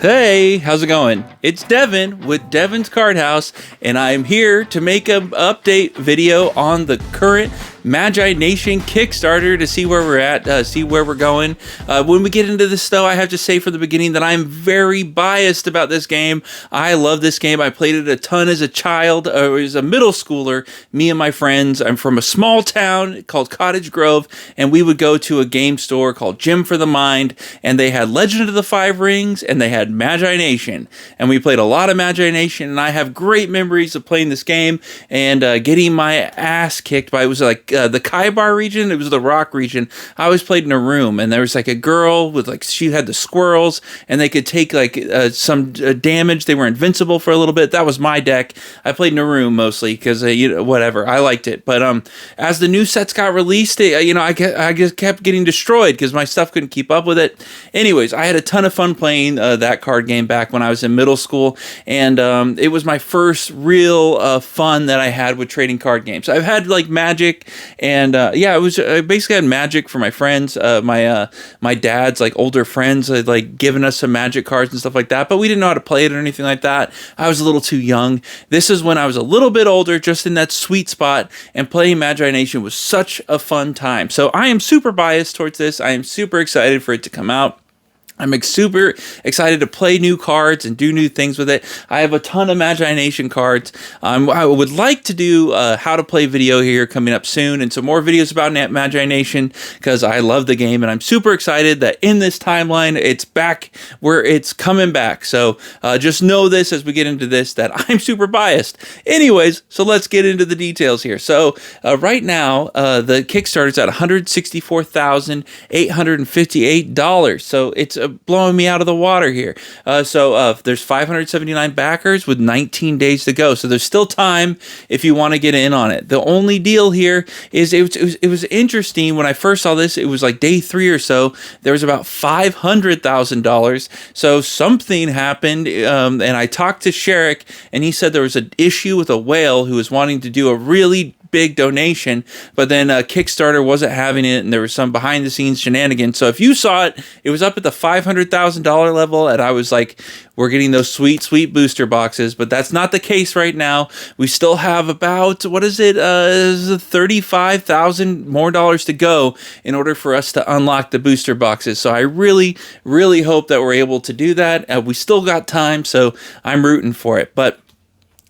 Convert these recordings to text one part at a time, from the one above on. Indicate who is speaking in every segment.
Speaker 1: Hey, how's it going? It's Devin with Devin's Card House, and I'm here to make an update video on the current Magi Nation Kickstarter to see where we're at, see where we're going. When we get into this, though, I have to say from the beginning that I'm very biased about this game. I love this game. I played it a ton as a child, as a middle schooler, me and my friends. I'm from a small town called Cottage Grove, and we would go to a game store called Gym for the Mind, and they had Legend of the Five Rings, and they had Magi Nation, and we played a lot of Magi Nation, and I have great memories of playing this game and getting my ass kicked by, it was like the Kaibar region, it was the rock region. I always played in a room, and there was like a girl with like, she had the squirrels, and they could take like some damage. They were invincible for a little bit. That was my deck. I played in a room mostly because whatever, I liked it. But as the new sets got released, I just kept getting destroyed because my stuff couldn't keep up with it. Anyways, I had a ton of fun playing that card game back when I was in middle school, and it was my first real fun that I had with trading card games. I've had like Magic, and it was I basically had Magic for my friends. My dad's like older friends had like given us some Magic cards and stuff like that, but we didn't know how to play it or anything like that. I was a little too young. This is when I was a little bit older, just in that sweet spot, and playing Magi Nation was such a fun time. So I am super biased towards this. I am super excited for it to come out. I'm super excited to play new cards and do new things with it. I have a ton of Magi Nation cards. I would like to do how to play video here coming up soon, and some more videos about Magi Nation because I love the game, and I'm super excited that in this timeline it's back where it's coming back. So just know this as we get into this, that I'm super biased. Anyways, so let's get into the details here. So right now the Kickstarter is at $164,858. So it's blowing me out of the water here. So there's 579 backers with 19 days to go. So there's still time if you want to get in on it. The only deal here is it was interesting. When I first saw this, it was like day 3 or so. There was about $500,000. So something happened, and I talked to Sherrick, and he said there was an issue with a whale who was wanting to do a really big donation, but then Kickstarter wasn't having it, and there was some behind the scenes shenanigans. So if you saw it, it was up at the $500,000 level, and I was like, we're getting those sweet booster boxes, but that's not the case right now. We still have about, what is it, $35,000 more dollars to go in order for us to unlock the booster boxes. So I really hope that we're able to do that. We still got time, so I'm rooting for it. But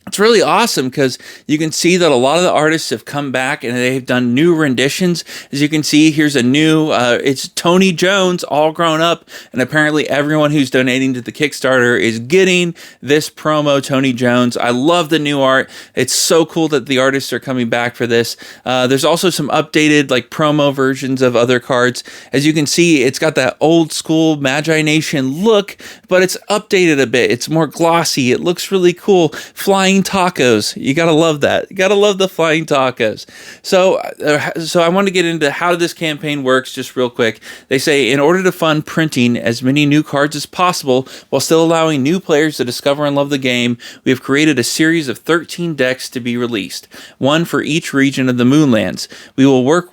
Speaker 1: it's really awesome because you can see that a lot of the artists have come back and they've done new renditions. As you can see, here's a new, it's Tony Jones all grown up, and apparently everyone who's donating to the Kickstarter is getting this promo Tony Jones. I love the new art. It's so cool that the artists are coming back for this. There's also some updated like promo versions of other cards. As you can see, it's got that old school Magi Nation look, but it's updated a bit. It's more glossy. It looks really cool. Flying tacos, you gotta love that. You gotta love the flying tacos. So I want to get into how this campaign works just real quick. They say, in order to fund printing as many new cards as possible while still allowing new players to discover and love the game, we have created a series of 13 decks to be released, one for each region of the Moonlands. We will work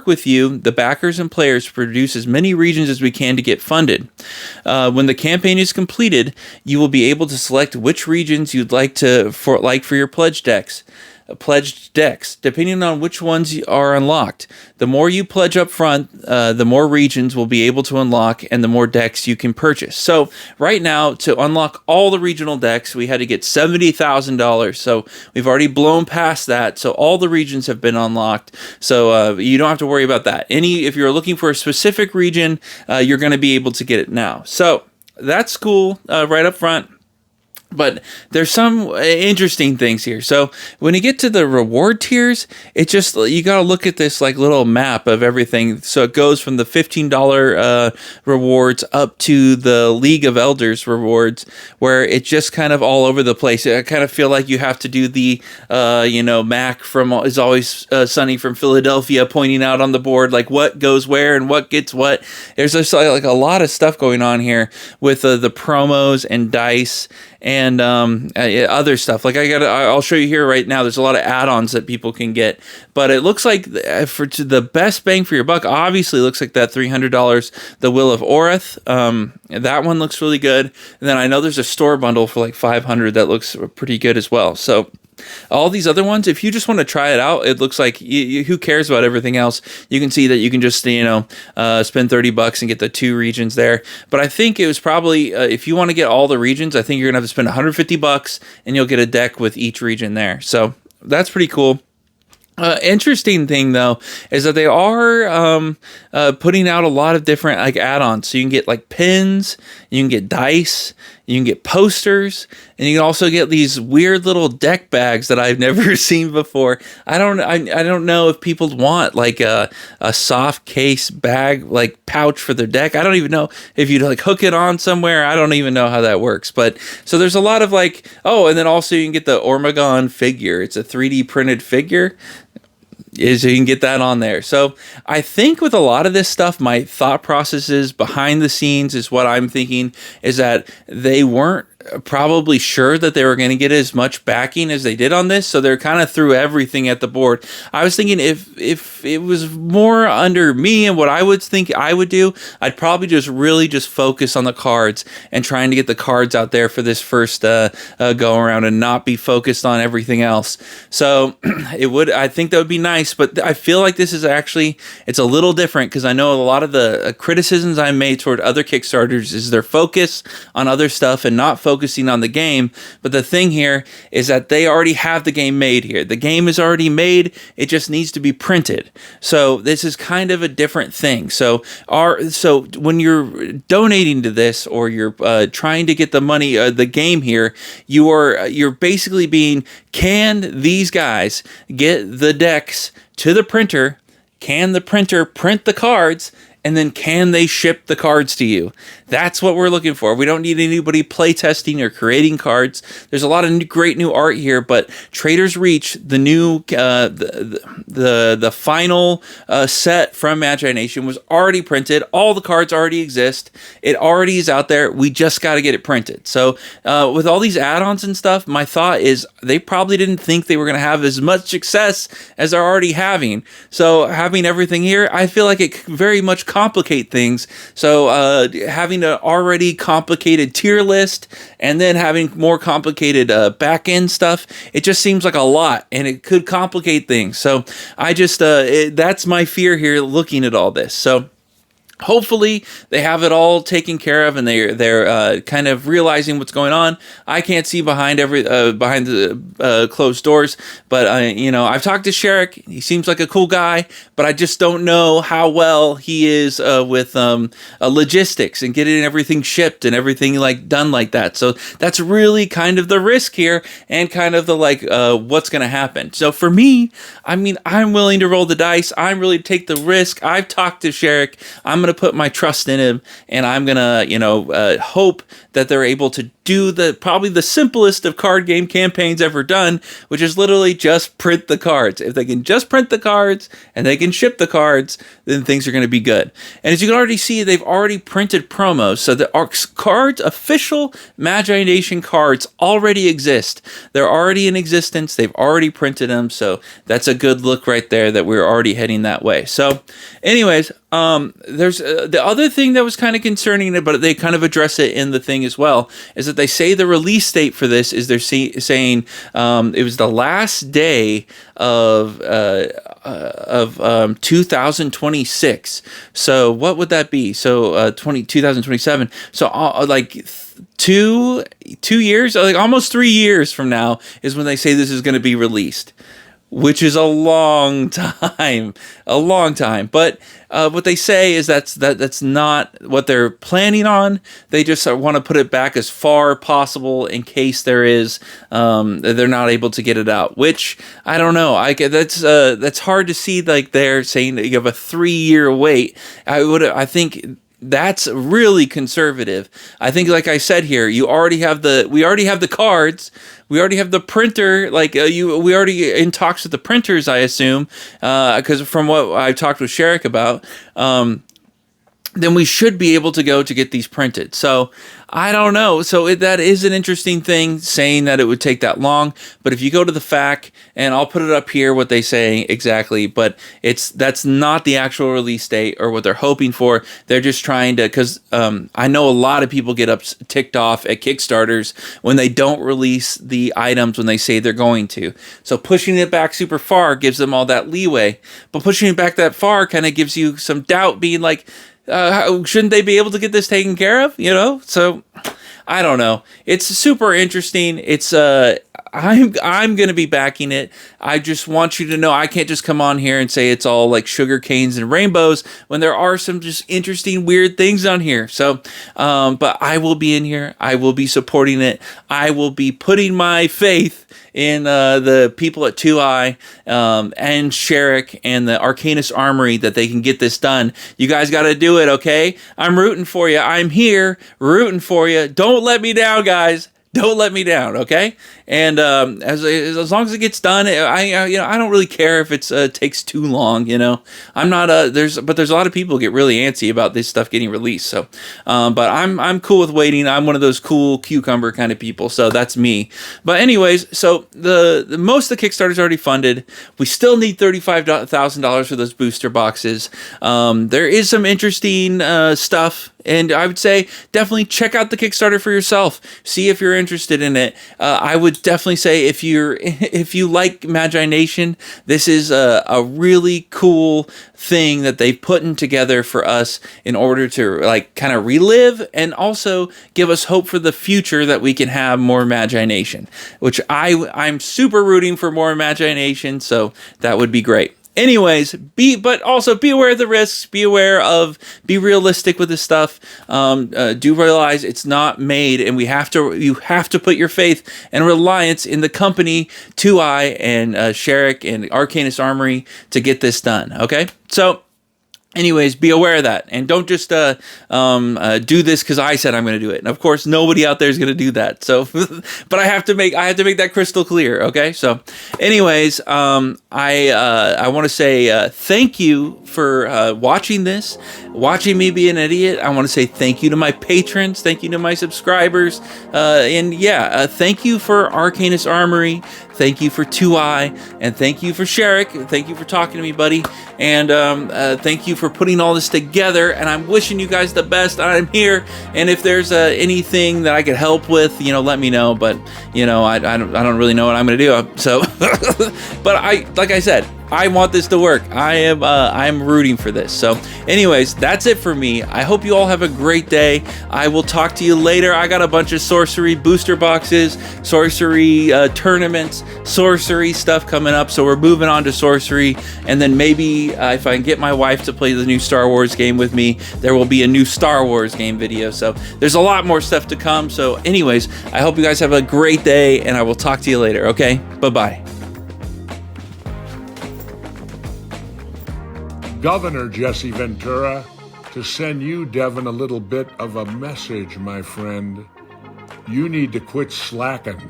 Speaker 1: with you, the backers and players, to produce as many regions as we can to get funded. When the campaign is completed, you will be able to select which regions you'd like for your pledged decks, depending on which ones are unlocked. The more you pledge up front, the more regions we'll be able to unlock, and the more decks you can purchase. So right now, to unlock all the regional decks, we had to get $70,000. So we've already blown past that. So all the regions have been unlocked. So you don't have to worry about that. If you're looking for a specific region, you're going to be able to get it now. So that's cool right up front. But there's some interesting things here. So when you get to the reward tiers, it just, you got to look at this like little map of everything. So it goes from the $15 rewards up to the League of Elders rewards, where it's just kind of all over the place. I kind of feel like you have to do the, Mac from Is Always Sunny from Philadelphia pointing out on the board, like what goes where and what gets what. There's just like a lot of stuff going on here with the promos and dice. And and other stuff. Like I'll show you here right now. There's a lot of add-ons that people can get, but it looks like for the best bang for your buck, obviously looks like that $300, the Will of Oreth. That one looks really good. And then I know there's a store bundle for like $500 that looks pretty good as well. So all these other ones, if you just want to try it out, it looks like who cares about everything else? You can see that you can just, spend $30 and get the 2 regions there. But I think it was probably, if you want to get all the regions, I think you're going to have to spend $150 and you'll get a deck with each region there. So that's pretty cool. Interesting thing though is that they are putting out a lot of different like add-ons. So you can get like pins, you can get dice, you can get posters, and you can also get these weird little deck bags that I've never seen before. I don't know if people want like a soft case bag like pouch for their deck. I don't even know if you'd like hook it on somewhere. I don't even know how that works. But so there's a lot of like, and then also you can get the Ormagon figure. It's a 3D printed figure. Is you can get that on there. So I think with a lot of this stuff, my thought processes behind the scenes is what I'm thinking is that they weren't probably sure that they were going to get as much backing as they did on this, so they're kind of threw everything at the board. I was thinking if it was more under me and what I would think I would do, I'd probably just focus on the cards and trying to get the cards out there for this first go around and not be focused on everything else. So I think that would be nice, but I feel like this is actually, it's a little different because I know a lot of the criticisms I made toward other Kickstarters is their focus on other stuff and not focusing on the game. But the thing here is that they already have the game made here. The game is already made. It just needs to be printed. So this is kind of a different thing. So when you're donating to this or you're trying to get the money, the game here, you're basically being, can these guys get the decks to the printer? Can the printer print the cards? And then can they ship the cards to you? That's what we're looking for. We don't need anybody playtesting or creating cards. There's a lot of great new art here, but Trader's Reach, the new the final set from Magi Nation was already printed. All the cards already exist. It already is out there. We just got to get it printed. So with all these add-ons and stuff, my thought is they probably didn't think they were going to have as much success as they're already having. So having everything here, I feel like it very much complicate things. So having an already complicated tier list and then having more complicated back end stuff, it just seems like a lot and it could complicate things. So I just that's my fear here looking at all this. So hopefully they have it all taken care of and they're kind of realizing what's going on. I can't see behind the closed doors, but I've talked to Sherrick. He seems like a cool guy, but I just don't know how well he is with logistics and getting everything shipped and everything like done like that. So that's really kind of the risk here and kind of the what's going to happen. So for me, I'm willing to roll the dice. I'm really take the risk. I've talked to Sherrick. I'm going to put my trust in him, and I'm going to, hope that they're able to do probably the simplest of card game campaigns ever done, which is literally just print the cards. If they can just print the cards and they can ship the cards, then things are going to be good. And as you can already see, they've already printed promos. So the cards, official Magi Nation cards already exist. They're already in existence. They've already printed them. So that's a good look right there that we're already heading that way. So anyways, there's the other thing that was kind of concerning, but they kind of address it in the thing as well, is that they say the release date for this is they're saying it was the last day of 2026. So what would that be? So 2027. So 2 years, like almost 3 years from now is when they say this is going to be released, which is a long time. But what they say is that's not what they're planning on. They just want to put it back as far possible in case there is they're not able to get it out. Which I don't know. That's hard to see. Like they're saying that you have a 3-year wait. I think that's really conservative. I think, like I said here, we already have the cards. We already have the printer. We already in talks with the printers, I assume, because from what I talked with Sherrick about, then we should be able to go to get these printed. So I don't know. So that is an interesting thing, saying that it would take that long. But if you go to the FAQ, and I'll put it up here what they say exactly, but that's not the actual release date or what they're hoping for. They're just trying to, because I know a lot of people get ticked off at Kickstarters when they don't release the items when they say they're going to. So pushing it back super far gives them all that leeway, but pushing it back that far kind of gives you some doubt, being like, shouldn't they be able to get this taken care of? So I don't know. It's super interesting. It's I'm going to be backing it. I just want you to know I can't just come on here and say it's all like sugar canes and rainbows when there are some just interesting, weird things on here. So, but I will be in here. I will be supporting it. I will be putting my faith in the people at 2i and Sherrick and the Arcanist Armory that they can get this done. You guys got to do it, okay? I'm rooting for you. I'm here rooting for you. Don't let me down, guys. Don't let me down, okay? And as long as it gets done, I don't really care if it takes too long. I'm not there's a lot of people get really antsy about this stuff getting released. So, but I'm cool with waiting. I'm one of those cool cucumber kind of people. So that's me. But anyways, so the most of the Kickstarter's already funded. We still need $35,000 for those booster boxes. There is some interesting stuff. And I would say definitely check out the Kickstarter for yourself. See if you're interested in it. I would definitely say if you like Magi Nation, this is a really cool thing that they've put in together for us in order to like kind of relive and also give us hope for the future that we can have more Magi Nation, which I'm super rooting for more Magi Nation. So that would be great. Anyways, but also be aware of the risks, be realistic with this stuff. Do realize it's not made, and you have to put your faith and reliance in the company 2i and Sherrick and Arcanist Armory to get this done. Okay, so anyways, be aware of that, and don't just do this because I said I'm going to do it. And of course, nobody out there is going to do that. So, but I have to make that crystal clear. Okay. So, anyways, I want to say thank you for watching this, watching me be an idiot. I want to say thank you to my patrons, thank you to my subscribers, and thank you for Arcanist Armory. Thank you for 2i, and thank you for Sherrick. Thank you for talking to me, buddy. And thank you for putting all this together. And I'm wishing you guys the best. I'm here. And if there's anything that I could help with, let me know. But I don't really know what I'm gonna do. So, but like I said, I want this to work. I'm rooting for this. So anyways, that's it for me. I hope you all have a great day. I will talk to you later. I got a bunch of sorcery booster boxes, sorcery tournaments, sorcery stuff coming up. So we're moving on to sorcery. And then maybe if I can get my wife to play the new Star Wars game with me, there will be a new Star Wars game video. So there's a lot more stuff to come. So anyways, I hope you guys have a great day, and I will talk to you later. Okay, bye-bye.
Speaker 2: Governor Jesse Ventura, to send you, Devin, a little bit of a message, my friend. You need to quit slacking.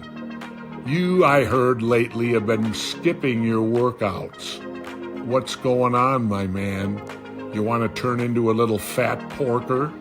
Speaker 2: You, I heard lately, have been skipping your workouts. What's going on, my man? You want to turn into a little fat porker?